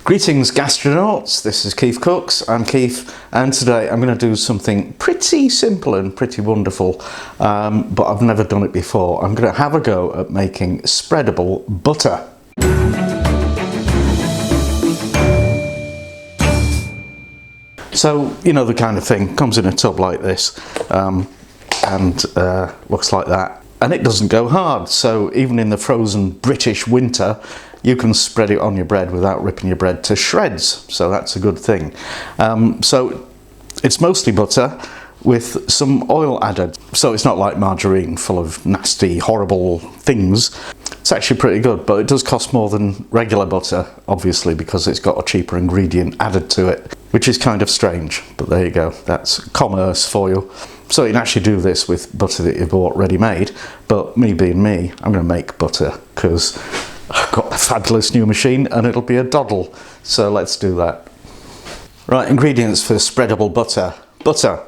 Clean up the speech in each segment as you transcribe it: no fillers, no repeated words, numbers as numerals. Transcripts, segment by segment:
Greetings gastronauts, this is KeefCooks, I'm Keef, and today I'm going to do something pretty simple and pretty wonderful, but I've never done it before. I'm going to have a go at making spreadable butter. So, you know the kind of thing, comes in a tub like this, and looks like that. And it doesn't go hard, so even in the frozen British winter, you can spread it on your bread without ripping your bread to shreds, so that's a good thing. So it's mostly butter with some oil added, so it's not like margarine full of nasty, horrible things. It's actually pretty good, but it does cost more than regular butter, obviously, because it's got a cheaper ingredient added to it, which is kind of strange, but there you go, that's commerce for you. So you can actually do this with butter that you've bought ready-made, but me being me, I'm going to make butter because I've got a fabulous new machine and it'll be a doddle, so let's do that. Right, ingredients for spreadable butter. Butter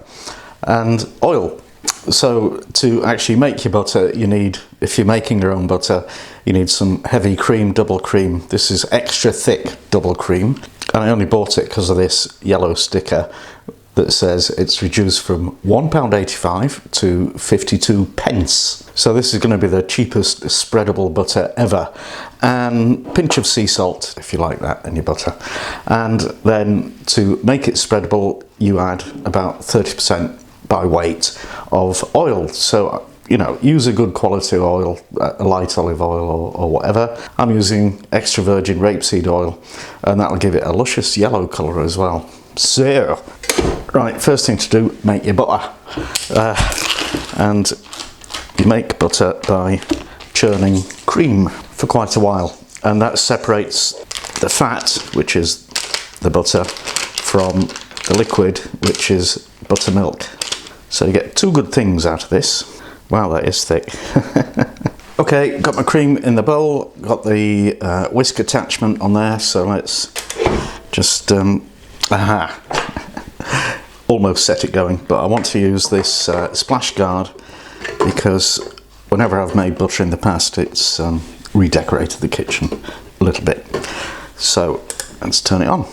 and oil. So to actually make your butter, you need, if you're making your own butter, you need some heavy cream, double cream. This is extra thick double cream, and I only bought it because of this yellow sticker that says it's reduced from £1.85 to 52 pence. So this is going to be the cheapest spreadable butter ever. And a pinch of sea salt, if you like that in your butter. And then to make it spreadable, you add about 30% by weight of oil. So, you know, use a good quality oil, a light olive oil or whatever. I'm using extra virgin rapeseed oil, and that'll give it a luscious yellow colour as well. So, right, first thing to do, make your butter. And you make butter by churning cream for quite a while, and that separates the fat, which is the butter, from the liquid, which is buttermilk. So you get two good things out of this. Wow, that is thick. Okay, got my cream in the bowl, got the whisk attachment on there, so let's just almost set it going, but I want to use this splash guard because whenever I've made butter in the past, it's redecorated the kitchen a little bit. So let's turn it on.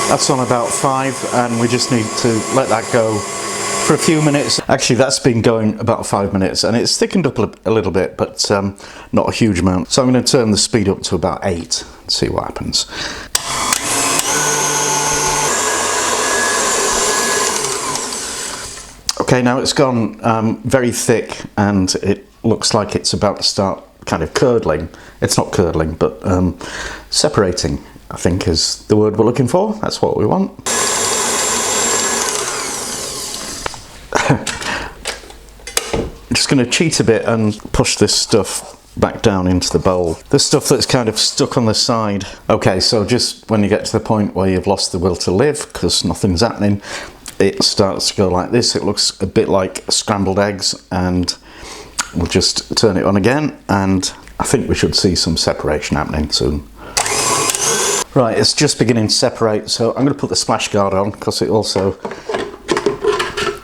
That's on about 5, and we just need to let that go for a few minutes. Actually, that's been going about 5 minutes, and it's thickened up a little bit, but not a huge amount. So I'm going to turn the speed up to about 8 and see what happens. Okay, now it's gone very thick, and it looks like it's about to start kind of curdling. It's not curdling, but separating, I think, is the word we're looking for. That's what we want. I'm just going to cheat a bit and push this stuff back down into the bowl. The stuff that's kind of stuck on the side. Okay, so just when you get to the point where you've lost the will to live because nothing's happening, it starts to go like this. It looks a bit like scrambled eggs, and we'll just turn it on again, and I think we should see some separation happening soon. Right, it's just beginning to separate, so I'm going to put the splash guard on because it also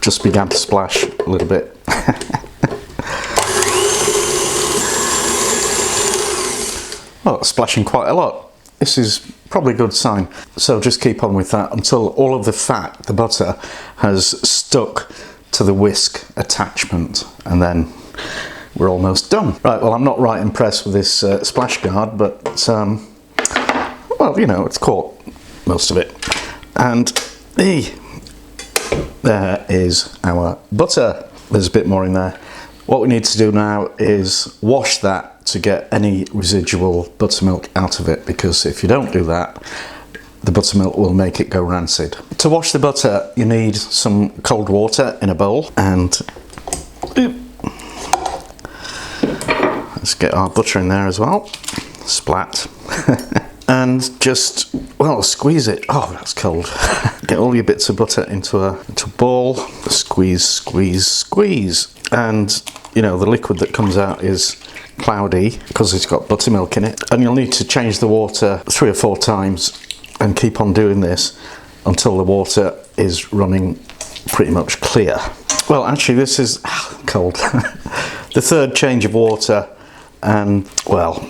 just began to splash a little bit. Well, it's splashing quite a lot. This is probably a good sign. So just keep on with that until all of the fat, the butter, has stuck to the whisk attachment, and then we're almost done. Right, well, I'm not right impressed with this splash guard, but well, you know, it's caught most of it. And there is our butter. There's a bit more in there. What we need to do now is wash that to get any residual buttermilk out of it, because if you don't do that, the buttermilk will make it go rancid. To wash the butter, you need some cold water in a bowl, and let's get our butter in there as well. Splat. And just, well, squeeze it. Oh, that's cold. Get all your bits of butter into a ball. Squeeze, squeeze, squeeze. And, you know, the liquid that comes out is cloudy because it's got buttermilk in it. And you'll need to change the water 3 or 4 times and keep on doing this until the water is running pretty much clear. Well, actually, this is cold. The 3rd change of water, and, well,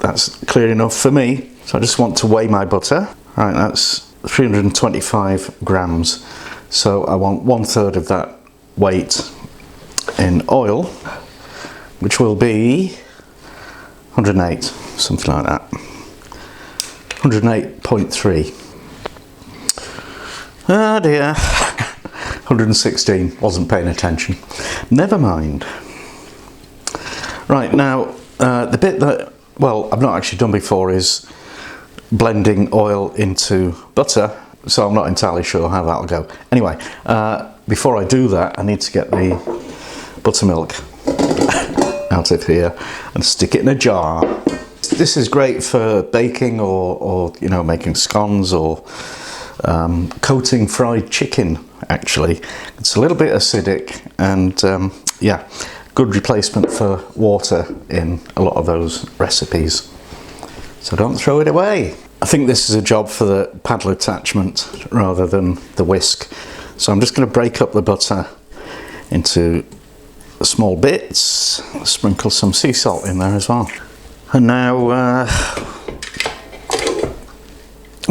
that's clear enough for me. So I just want to weigh my butter. Right, that's 325 grams. So I want 1/3 of that weight in oil, which will be 108, something like that. 108.3. Ah dear. 116, wasn't paying attention. Never mind. Right, now the bit that, well, I've not actually done before is blending oil into butter, so I'm not entirely sure how that'll go. Anyway, before I do that, I need to get the buttermilk out of here and stick it in a jar. This is great for baking or you know, making scones or coating fried chicken. Actually, it's a little bit acidic, and yeah, good replacement for water in a lot of those recipes. So don't throw it away. I think this is a job for the paddle attachment rather than the whisk. So I'm just going to break up the butter into small bits, sprinkle some sea salt in there as well. And now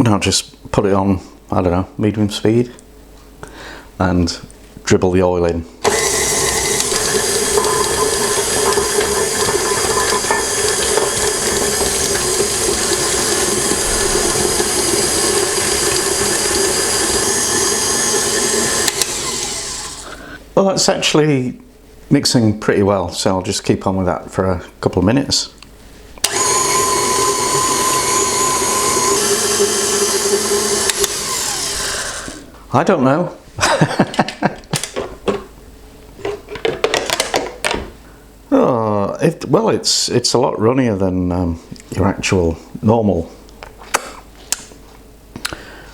I'll just put it on, I don't know, medium speed and dribble the oil in. Well, that's actually mixing pretty well, so I'll just keep on with that for a couple of minutes. I don't know. Oh, well, it's a lot runnier than your actual normal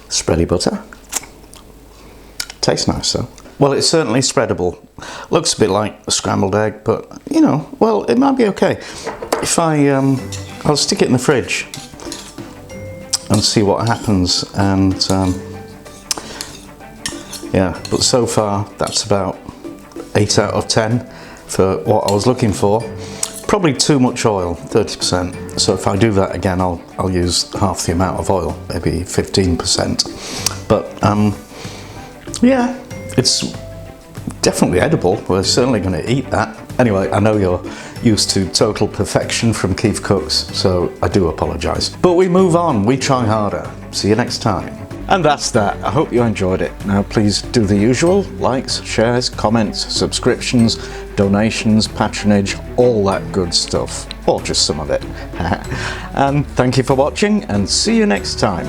spready butter. Tastes nice though. Well, it's certainly spreadable. Looks a bit like a scrambled egg, but you know, well, it might be okay. If I'll stick it in the fridge and see what happens, and yeah, but so far that's about 8 out of 10 for what I was looking for. Probably too much oil, 30%. So if I do that again, I'll use half the amount of oil, maybe 15%. But yeah, it's definitely edible. We're certainly going to eat that. Anyway, I know you're used to total perfection from KeefCooks, so I do apologise. But we move on, we try harder. See you next time. And that's that. I hope you enjoyed it. Now please do the usual: likes, shares, comments, subscriptions, donations, patronage, all that good stuff. Or just some of it. And thank you for watching, and see you next time.